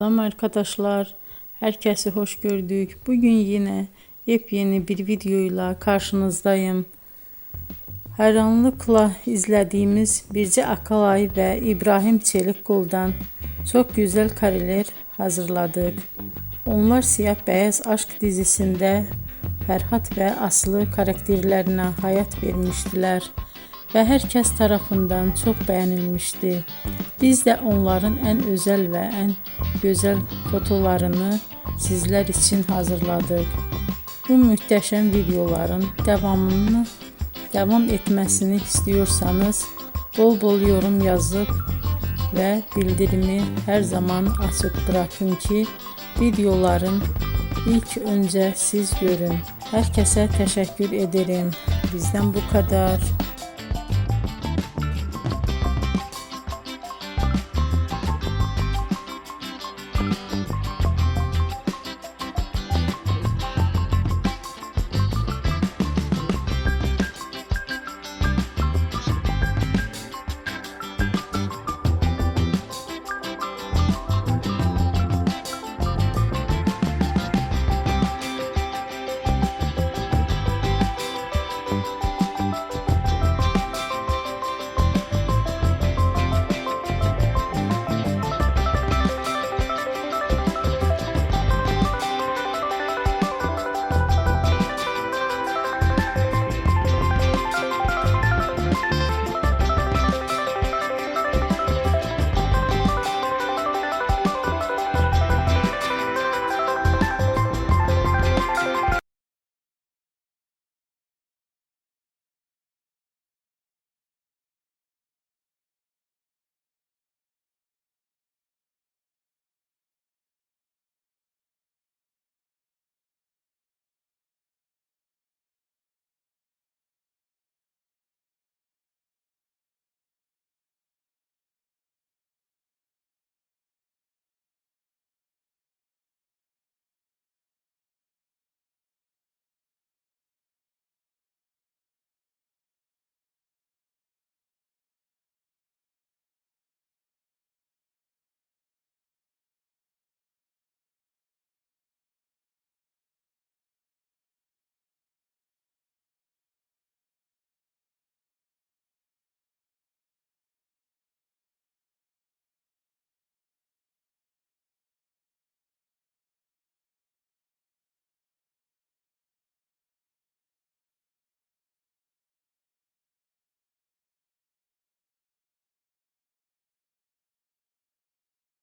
Selam arkadaşlar, herkese hoş gördük. Bugün yine yepyeni bir videoyla karşınızdayım. Hayranlıkla izlediğimiz Birce Akalay ve İbrahim Çelikkol'dan çok güzel kareler hazırladık. Onlar Siyah Beyaz Aşk dizisinde Ferhat ve Aslı karakterlerine hayat vermiştiler ve herkes tarafından çok beğenilmişti. Biz de onların en özel ve en güzel fotolarını sizler için hazırladık. Bu muhteşem videoların devam etmesini istiyorsanız bol bol yorum yazıp ve bildirimi her zaman açık bırakın ki videoların ilk önce siz görün. Herkese teşekkür ederim. Bizden bu kadar.